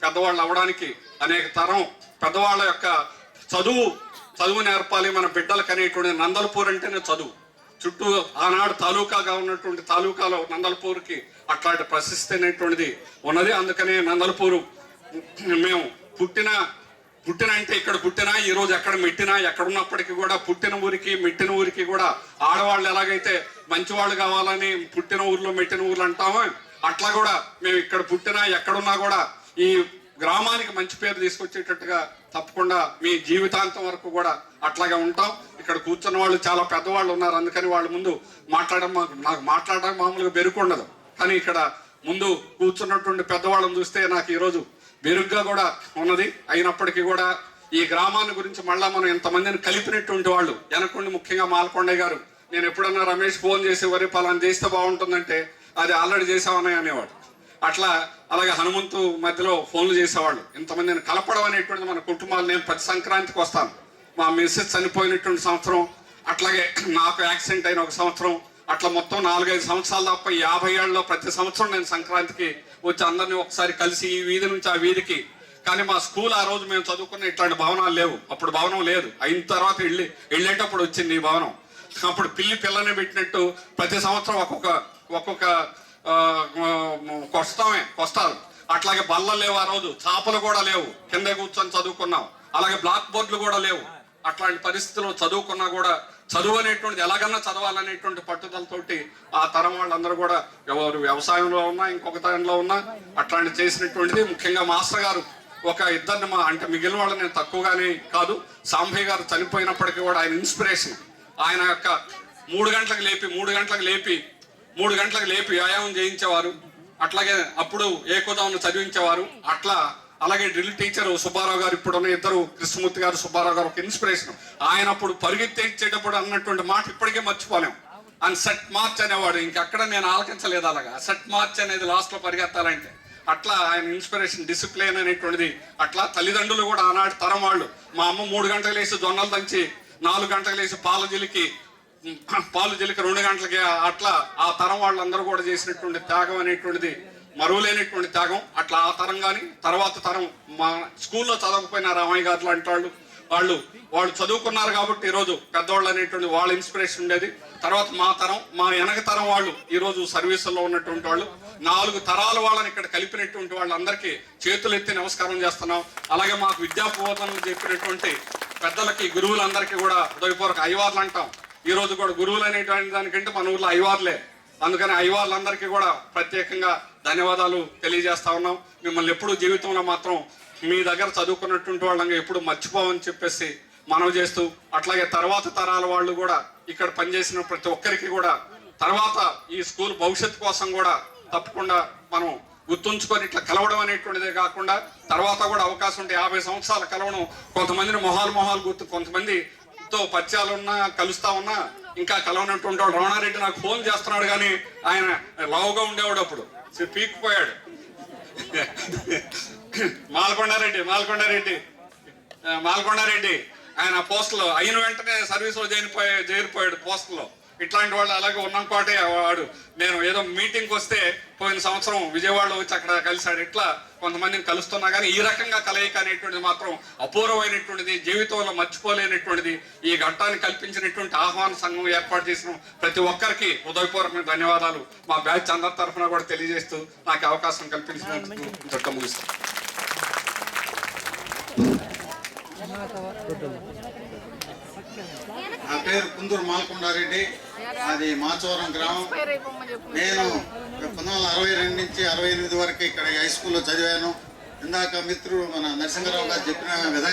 పెద్దవాళ్ళు అవ్వడానికి అనేక తరం పెద్దవాళ్ళ యొక్క చదువు నేర్పాలి మన బిడ్డలకు అనేటువంటి నందలపూర్ అంటేనే చదువు. చుట్టూ ఆనాడు తాలూకాగా ఉన్నటువంటి తాలూకాలో నందలపూర్కి అట్లాంటి ప్రశస్తి అనేటువంటిది ఉన్నది. అందుకనే నందలపూరు మేము పుట్టిన అంటే ఇక్కడ పుట్టినా ఈరోజు ఎక్కడ మెట్టినా ఎక్కడున్నప్పటికీ కూడా పుట్టిన ఊరికి మెట్టిన ఊరికి కూడా ఆడవాళ్ళు ఎలాగైతే మంచివాళ్ళు కావాలని పుట్టిన ఊర్లో మెట్టిన ఊర్లు అంటామో అట్లా కూడా మేము ఇక్కడ పుట్టినా ఎక్కడున్నా కూడా ఈ గ్రామానికి మంచి పేరు తీసుకొచ్చేటట్టుగా తప్పకుండా మీ జీవితాంతం వరకు కూడా అట్లాగే ఉంటాం. ఇక్కడ కూర్చున్న వాళ్ళు చాలా పెద్దవాళ్ళు ఉన్నారు, అందుకని వాళ్ళ ముందు నాకు మాట్లాడడం మామూలుగా బెరుకుండదు. కానీ ఇక్కడ ముందు కూర్చున్నటువంటి పెద్దవాళ్ళని చూస్తే నాకు ఈరోజు బెరుగ్గా కూడా ఉన్నది. అయినప్పటికీ కూడా ఈ గ్రామాన్ని గురించి మళ్ళా మనం ఎంతమందిని కలిపినటువంటి వాళ్ళు వెనకుండి, ముఖ్యంగా మాల్కొండయ్య గారు, నేను ఎప్పుడన్నా రమేష్ ఫోన్ చేసి వరి పలానా చేస్తే బాగుంటుందంటే అది ఆల్రెడీ చేసామని అనేవాడు. అలాగే హనుమంతు మధ్యలో ఫోన్లు చేసేవాళ్ళు. ఇంతమందిని కలపడం అనేటువంటిది మన కుటుంబాలు. నేను ప్రతి సంక్రాంతికి వస్తాను. మా మిస్సెస్ చనిపోయినటువంటి సంవత్సరం, అట్లాగే నాకు యాక్సిడెంట్ అయిన ఒక సంవత్సరం, అట్లా మొత్తం 4-5 సంవత్సరాలు తప్ప 50 ఏళ్ళలో ప్రతి సంవత్సరం నేను సంక్రాంతికి వచ్చి అందరినీ ఒకసారి కలిసి ఈ వీధి నుంచి ఆ వీధికి. కానీ మా స్కూల్ ఆ రోజు మేము చదువుకున్న ఇట్లాంటి భవనాలు లేవు. అప్పుడు భవనం లేదు. అయిన తర్వాత వెళ్ళేటప్పుడు వచ్చింది ఈ భవనం. అప్పుడు పిల్లని పెట్టినట్టు ప్రతి సంవత్సరం ఒక్కొక్క కొస్తారు. అట్లాగే బల్లలు లేవు, ఆ రోజు చాపలు కూడా లేవు, కింద కూర్చొని చదువుకున్నాం. అలాగే బ్లాక్ బోర్డులు కూడా లేవు. అట్లాంటి పరిస్థితుల్లో చదువుకున్నా కూడా చదువు అనేటువంటిది ఎలాగన్నా చదవాలనేటువంటి పట్టుదలతోటి ఆ తరం వాళ్ళందరూ కూడా ఎవరు వ్యవసాయంలో ఉన్నా ఇంకొక తరంలో ఉన్నా అట్లాంటి చేసినటువంటిది. ముఖ్యంగా మాస్టర్ గారు ఒక ఇద్దరిని అంటే మిగిలిన వాళ్ళు నేను తక్కువగానే కాదు, సాంబయ్య గారు చనిపోయినప్పటికీ కూడా ఆయన ఇన్స్పిరేషన్. ఆయన యొక్క 3 గంటలకు లేపి వ్యాయామం చేయించేవారు. అట్లాగే అప్పుడు ఏకోదాలను చదివించేవారు. అలాగే డ్రిల్ టీచర్ సుబ్బారావు గారు, ఇప్పుడున్న ఇద్దరు కృష్ణమూర్తి గారు, సుబ్బారావు గారు ఒక ఇన్స్పిరేషన్. ఆయన అప్పుడు పరిగెత్తేటప్పుడు అన్నటువంటి మాట ఇప్పటికే మర్చిపోలేం. ఆయన సెట్ మార్చ్ అనేవాడు. ఇంకక్కడ నేను ఆలకించలేదు. అలాగా సెట్ మార్చ్ అనేది లాస్ట్ లో పరిగెత్తాలంటే అట్లా ఆయన ఇన్స్పిరేషన్, డిసిప్లిన్ అనేటువంటిది. అట్లా తల్లిదండ్రులు కూడా ఆనాటి తరం వాళ్ళు. మా అమ్మ 3 గంటలకు లేచి జొన్నలు దంచి 4 గంటలకు లేచి పాలు జిలికి 2 గంటలకి అట్లా ఆ తరం వాళ్ళందరూ కూడా చేసినటువంటి త్యాగం అనేటువంటిది మరువలేనటువంటి త్యాగం. అట్లా ఆ తరం కానీ తర్వాత తరం మా స్కూల్లో చదవకపోయిన రామయ్య గారు లాంటి వాళ్ళు చదువుకున్నారు కాబట్టి ఈరోజు పెద్దవాళ్ళు అనేటువంటి వాళ్ళ ఇన్స్పిరేషన్ ఉండేది. తర్వాత మా తరం, మా వెనక తరం వాళ్ళు ఈరోజు సర్వీసుల్లో ఉన్నటువంటి వాళ్ళు, 4 తరాల వాళ్ళని ఇక్కడ కలిపినటువంటి వాళ్ళందరికీ చేతులు ఎత్తి నమస్కారం చేస్తున్నాం. అలాగే మాకు విద్యా బోధనలు చెప్పినటువంటి పెద్దలకి, గురువులందరికీ కూడా హృదయపూర్వక అయ్యవార్లు అంటాం. ఈ రోజు కూడా గురువులు అనేటువంటి దానికంటే మన ఊర్లో అయ్యవార్లే. అందుకని అయ్యవార్లందరికీ కూడా ప్రత్యేకంగా ధన్యవాదాలు తెలియజేస్తా ఉన్నాం. మిమ్మల్ని ఎప్పుడు జీవితంలో మాత్రం మీ దగ్గర చదువుకున్నటువంటి వాళ్ళంగా ఎప్పుడు మర్చిపోవని చెప్పేసి మనవి చేస్తూ, అట్లాగే తర్వాత తరాల వాళ్ళు కూడా ఇక్కడ పనిచేసిన ప్రతి ఒక్కరికి కూడా తర్వాత ఈ స్కూల్ భవిష్యత్తు కోసం కూడా తప్పకుండా మనం గుర్తుంచుకొని ఇట్లా కలవడం అనేటువంటిదే కాకుండా తర్వాత కూడా అవకాశం ఉంటే 50 సంవత్సరాలు కలవడం. కొంతమందిని మొహాలు గుర్తు, కొంతమందితో పరిచయాలు ఉన్నా కలుస్తా ఉన్నా ఇంకా కలవనటువంటి వాడు. రమణారెడ్డి నాకు ఫోన్ చేస్తున్నాడు, కానీ ఆయన లావుగా ఉండేవాడు, అప్పుడు పీక్కుపోయాడు. మాల్కొండారెడ్డి ఆయన పోస్టులో అయిన వెంటనే సర్వీస్ లో చేరిపోయాడు పోస్టులో. ఇట్లాంటి వాళ్ళు అలాగే ఉన్నంకోటే వాడు. నేను ఏదో మీటింగ్కి వస్తే పోయిన సంవత్సరం విజయవాడలో వచ్చి అక్కడ కలిశాడు. ఇట్లా కొంతమందిని కలుస్తున్నా కానీ ఈ రకంగా కలయిక అనేటువంటిది మాత్రం అపూర్వమైనటువంటిది, జీవితంలో మర్చిపోలేనటువంటిది. ఈ ఘట్టాన్ని కల్పించినటువంటి ఆహ్వాన సంఘం ఏర్పాటు చేసిన ప్రతి ఒక్కరికి హృదయపూర్వకమైన ధన్యవాదాలు మా బ్యాచ్ అందరి తరఫున కూడా తెలియజేస్తూ నాకు అవకాశం కల్పించినందుకు ఇంతటితో ముగిస్తాను. నా పేరు కుందూరు మాల్కొండారెడ్డి, అది మాచవరం గ్రామం. నేను 1962 నుంచి 68 వరకు ఇక్కడ హై స్కూల్లో చదివాను. ఇందాక మిత్రుడు మన నరసింహరావు గారు చెప్పిన విధంగా